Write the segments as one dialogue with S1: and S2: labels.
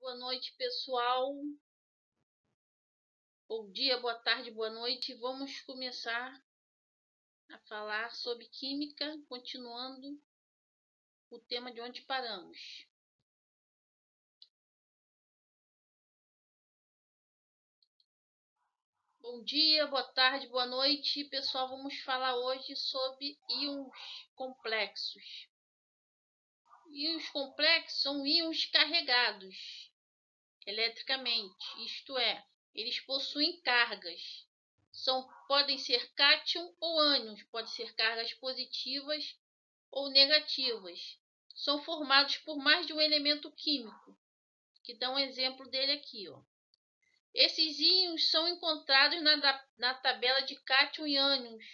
S1: boa noite, pessoal. Bom dia, boa tarde, boa noite. Vamos começar a falar sobre química, continuando o tema de onde paramos. Bom dia, boa tarde, boa noite, pessoal. Vamos falar hoje sobre íons complexos. Íons complexos são íons carregados eletricamente, isto é, eles possuem cargas. Podem ser cátion ou ânions, podem ser cargas positivas ou negativas. São formados por mais de um elemento químico, que dá um exemplo dele aqui. Esses íons são encontrados na tabela de cátion e ânions.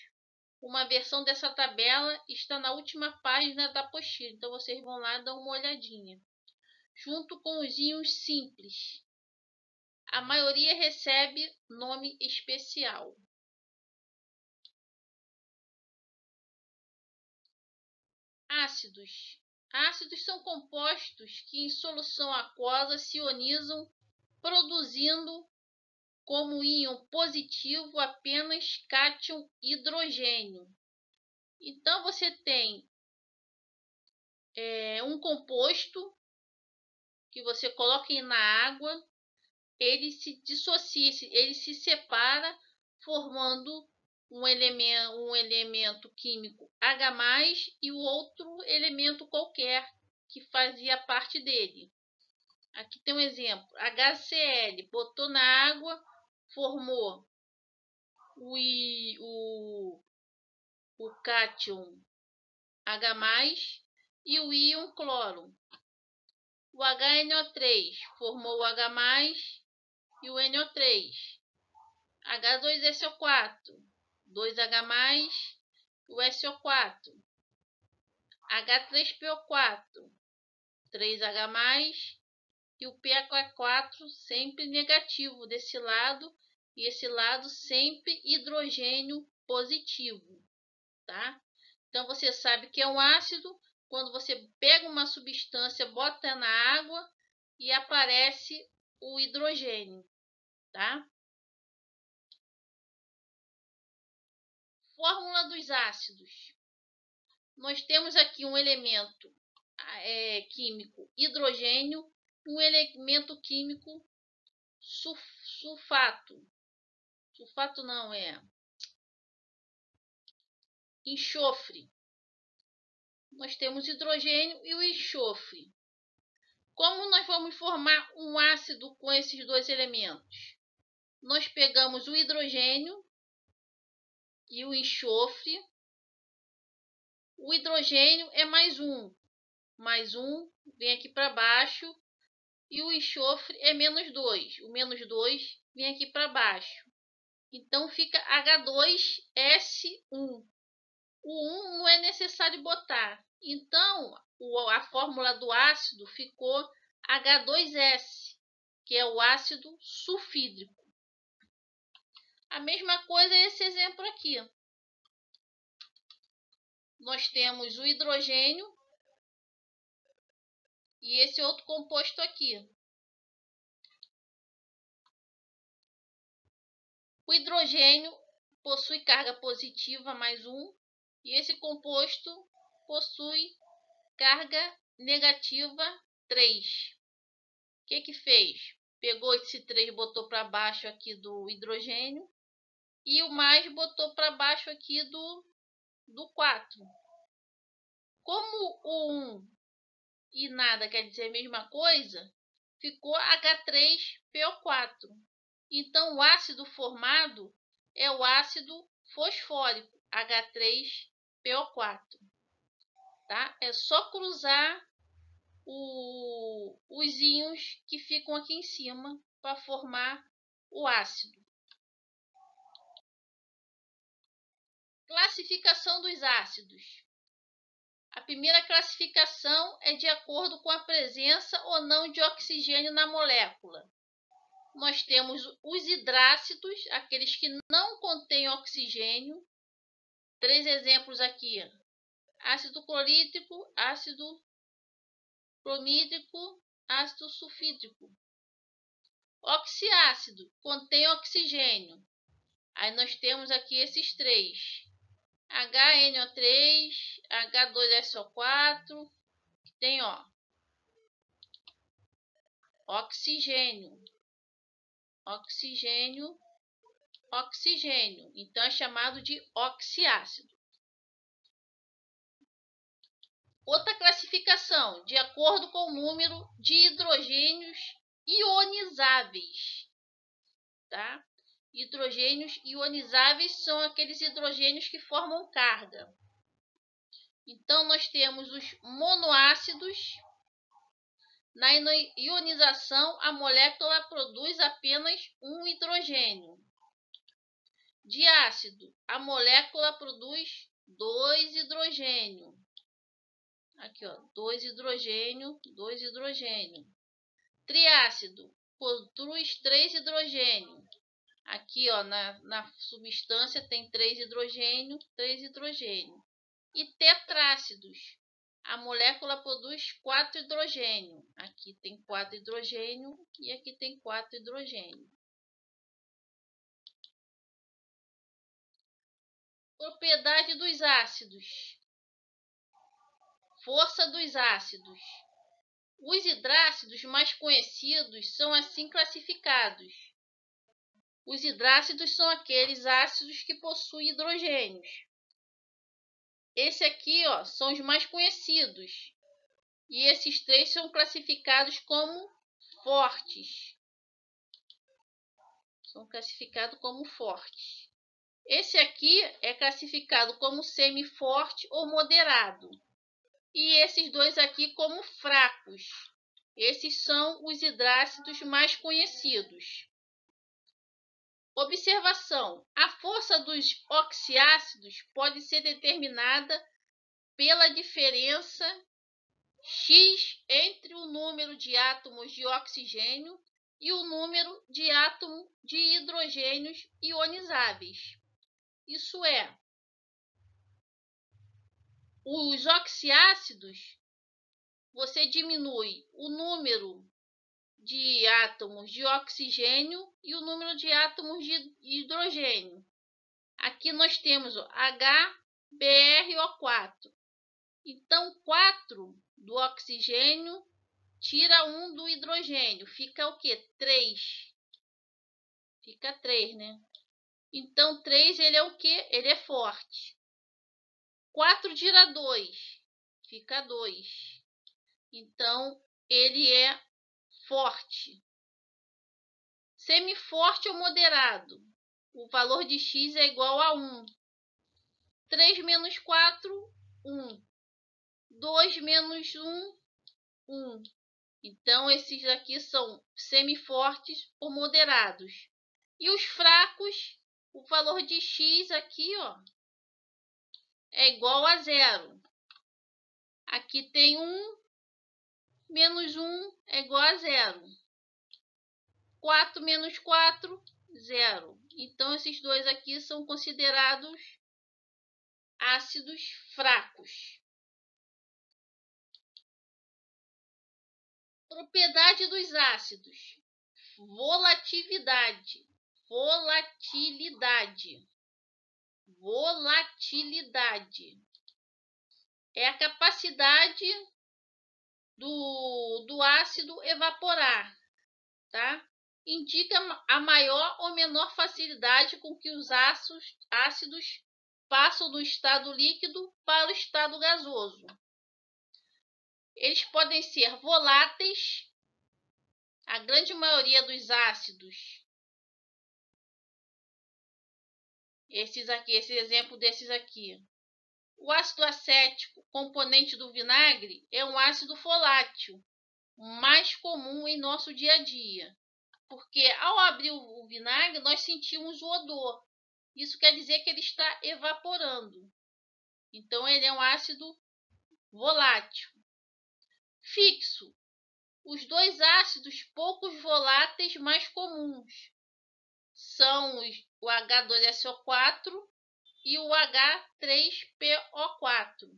S1: Uma versão dessa tabela está na última página da apostila, então vocês vão lá dar uma olhadinha. Junto com os íons simples. A maioria recebe nome especial. Ácidos. Ácidos são compostos que em solução aquosa se ionizam, produzindo como íon positivo apenas cátion hidrogênio. Então você tem um composto que você coloca na água, ele se dissocia, ele se separa, formando um elemento químico H+, e o outro elemento qualquer que fazia parte dele. Aqui tem um exemplo, HCl, botou na água, formou o cátion H+, e o íon cloro. O HNO3 formou o H+, e o NO3. H2SO4, 2H+, o SO4. H3PO4, 3H+, e o PA4 sempre negativo desse lado, e esse lado sempre hidrogênio positivo, tá? Então você sabe que é um ácido quando você pega uma substância, bota na água e aparece o hidrogênio, tá? Fórmula dos ácidos. Nós temos aqui um elemento químico hidrogênio, um elemento químico sulfato. Sulfato não, enxofre. Nós temos hidrogênio e o enxofre. Como nós vamos formar um ácido com esses dois elementos? Nós pegamos o hidrogênio e o enxofre. O hidrogênio é mais um vem aqui para baixo, e o enxofre é -2. O -2 vem aqui para baixo. Então fica H2S1. O 1 não é necessário botar. Então a fórmula do ácido ficou H2S, que é o ácido sulfídrico. A mesma coisa é esse exemplo aqui. Nós temos o hidrogênio e esse outro composto aqui. O hidrogênio possui carga positiva +1 e esse composto possui carga negativa 3. O que fez? Pegou esse 3 e botou para baixo aqui do hidrogênio e o mais botou para baixo aqui do 4. Como o 1 e nada quer dizer a mesma coisa, ficou H3PO4. Então o ácido formado é o ácido fosfórico, H3PO4. Tá? É só cruzar os íons que ficam aqui em cima para formar o ácido. Classificação dos ácidos. A primeira classificação é de acordo com a presença ou não de oxigênio na molécula. Nós temos os hidrácidos, aqueles que não contêm oxigênio. 3 exemplos aqui: ácido clorídrico, ácido bromídrico ácido sulfídrico. Oxiácido contém oxigênio. Aí nós temos aqui esses três: HNO3, H2SO4, que tem oxigênio, oxigênio, oxigênio. Então é chamado de oxiácido. Outra classificação, de acordo com o número de hidrogênios ionizáveis, tá? Hidrogênios ionizáveis são aqueles hidrogênios que formam carga. Então nós temos os monoácidos. Na ionização, a molécula produz apenas um hidrogênio. Diácido, a molécula produz 2 hidrogênios. Aqui, 2 hidrogênio, 2 hidrogênio. Triácido, produz 3 hidrogênios. Aqui, na substância tem 3 hidrogênios, 3 hidrogênios. E tetrácidos, a molécula produz 4 hidrogênios. Aqui tem 4 hidrogênios e aqui tem 4 hidrogênios. Propriedade dos ácidos. Força dos ácidos. Os hidrácidos mais conhecidos são assim classificados. Os hidrácidos são aqueles ácidos que possuem hidrogênios. Esse aqui, são os mais conhecidos. E esses três são classificados como fortes. São classificados como fortes. Esse aqui é classificado como semiforte ou moderado. E esses dois aqui como fracos. Esses são os hidrácidos mais conhecidos. Observação: a força dos oxiácidos pode ser determinada pela diferença X entre o número de átomos de oxigênio e o número de átomos de hidrogênios ionizáveis. Isso é, os oxiácidos, você diminui o número de átomos de oxigênio e o número de átomos de hidrogênio. Aqui nós temos o HBrO4. Então, 4 do oxigênio tira 1 do hidrogênio. Fica o quê? 3. Fica 3, né? Então, 3 ele é o quê? Ele é forte. 4 tira 2. Fica 2. Então, ele é forte. Semiforte ou moderado. O valor de X é igual a 1. 3 menos 4, 1. 2 menos 1, 1. Então, esses aqui são semifortes ou moderados. E os fracos, o valor de X aqui, é igual a 0. Aqui tem 1, menos 1 é igual a 0. 4 menos 4, 0. Então, esses dois aqui são considerados ácidos fracos. Propriedade dos ácidos. Volatilidade. Volatilidade. Volatilidade. É a capacidade do ácido evaporar, tá? Indica a maior ou menor facilidade com que os ácidos passam do estado líquido para o estado gasoso. Eles podem ser voláteis. A grande maioria dos ácidos, esse exemplo desses aqui. O ácido acético, componente do vinagre, é um ácido volátil, mais comum em nosso dia a dia. Porque ao abrir o vinagre, nós sentimos o odor. Isso quer dizer que ele está evaporando. Então, ele é um ácido volátil. Fixo. Os dois ácidos poucos voláteis mais comuns são o H2SO4 e o H3PO4.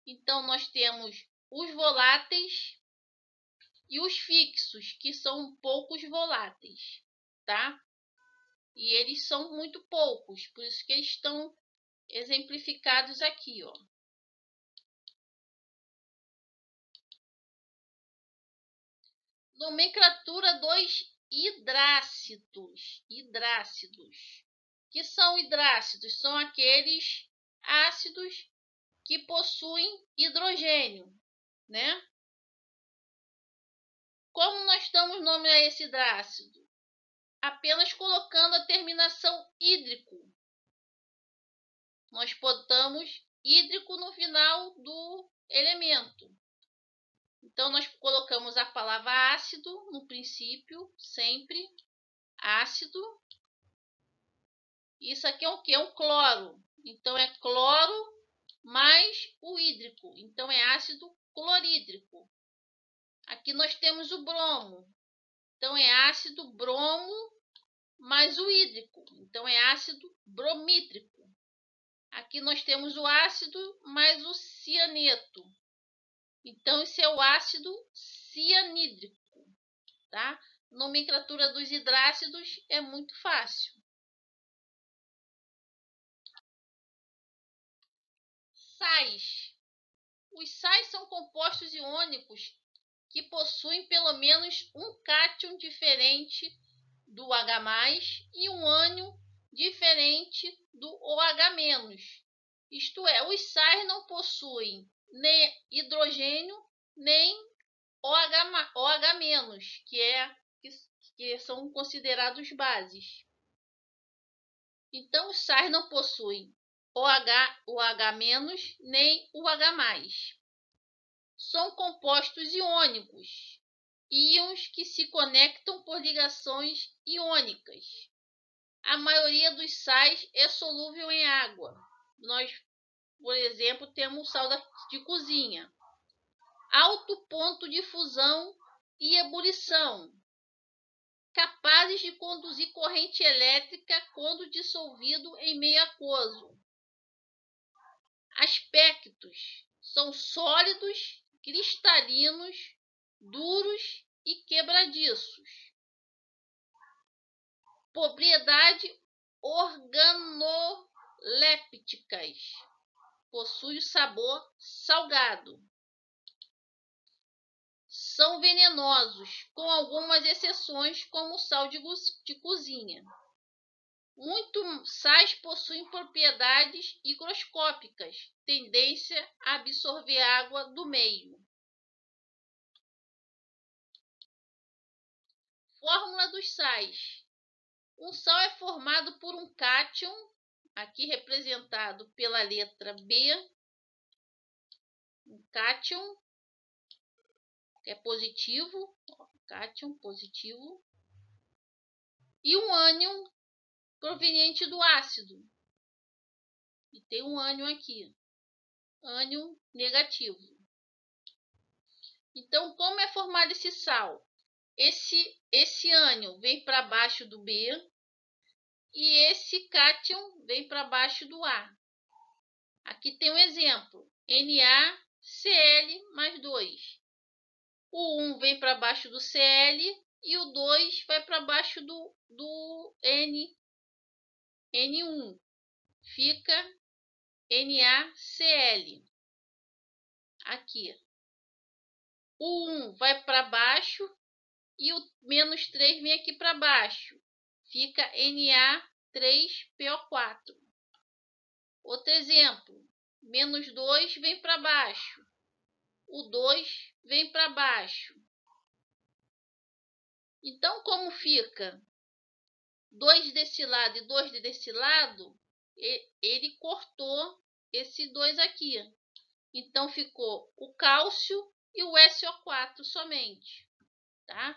S1: Então, nós temos os voláteis e os fixos, que são poucos voláteis, tá? E eles são muito poucos, por isso que eles estão exemplificados aqui, ó. Nomenclatura dos hidrácidos. Que são hidrácidos? São aqueles ácidos que possuem hidrogênio, né? Como nós damos nome a esse hidrácido? Apenas colocando a terminação hídrico. Nós botamos hídrico no final do elemento. Então, nós colocamos a palavra ácido no princípio, sempre ácido. Isso aqui é o que? É um cloro. Então, é cloro mais o hídrico. Então, é ácido clorídrico. Aqui nós temos o bromo. Então, é ácido bromo mais o hídrico. Então, é ácido bromídrico. Aqui nós temos o ácido mais o cianeto. Então, esse é o ácido cianídrico, tá? Nomenclatura dos hidrácidos é muito fácil. Sais. Os sais são compostos iônicos que possuem pelo menos um cátion diferente do H+, e um ânion diferente do OH-. Isto é, os sais não possuem nem hidrogênio, nem OH-, que são considerados bases. Então, os sais não possuem OH-, nem o H+. São compostos iônicos, íons que se conectam por ligações iônicas. A maioria dos sais é solúvel em água. Nós, por exemplo, temos o sal de cozinha. Alto ponto de fusão e ebulição, capazes de conduzir corrente elétrica quando dissolvido em meio aquoso. Aspectos: são sólidos, cristalinos, duros e quebradiços. Propriedades organolépticas. Possui sabor salgado. São venenosos, com algumas exceções, como o sal de cozinha. Muitos sais possuem propriedades higroscópicas, tendência a absorver água do meio. Fórmula dos sais. Um sal é formado por um cátion, aqui representado pela letra B, um cátion, que é positivo, cátion positivo, e um ânion proveniente do ácido. E tem um ânion aqui, ânion negativo. Então, como é formado esse sal? Esse ânion vem para baixo do B e esse cátion vem para baixo do A. Aqui tem um exemplo, NaCl+2. O 1 vem para baixo do Cl e o 2 vai para baixo do N1. Fica NaCl. Aqui. O 1 vai para baixo e o -3 vem aqui para baixo. Fica Na3PO4. Outro exemplo. -2 vem para baixo. O 2 vem para baixo. Então, como fica 2 desse lado e 2 desse lado, ele cortou esse 2 aqui. Então, ficou o cálcio e o SO4 somente, tá?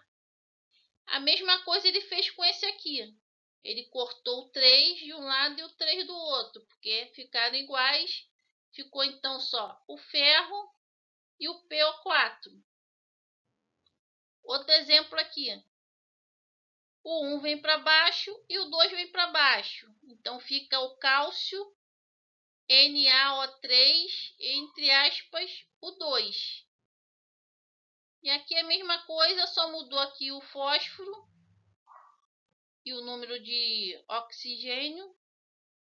S1: A mesma coisa ele fez com esse aqui. Ele cortou o 3 de um lado e o 3 do outro, porque ficaram iguais. Ficou então só o ferro e o PO4. Outro exemplo aqui. O 1 vem para baixo e o 2 vem para baixo. Então fica o cálcio NaO3, entre aspas, o 2. E aqui a mesma coisa, só mudou aqui o fósforo e o número de oxigênio,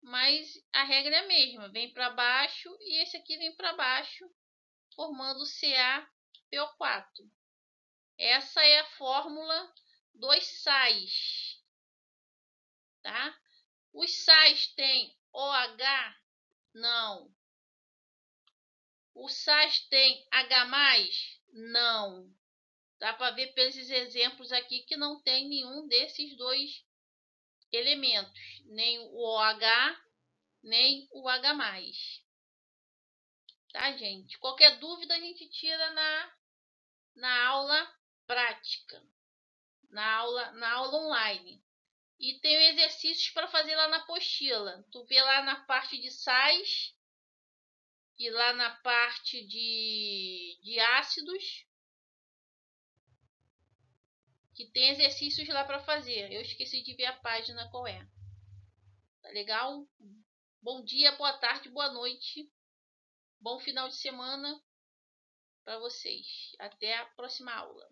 S1: mas a regra é a mesma, vem para baixo e esse aqui vem para baixo, formando CaPO4. Essa é a fórmula dos sais, tá? Os sais têm OH? Não. Os sais têm H+? Não. Dá para ver pelos exemplos aqui que não tem nenhum desses dois elementos, nem o OH, nem o H+. Tá, gente? Qualquer dúvida a gente tira na aula prática, na aula online. E tem exercícios para fazer lá na apostila. Tu vê lá na parte de sais e lá na parte de ácidos, que tem exercícios lá para fazer. Eu esqueci de ver a página qual é. Tá legal? Bom dia, boa tarde, boa noite. Bom final de semana para vocês. Até a próxima aula.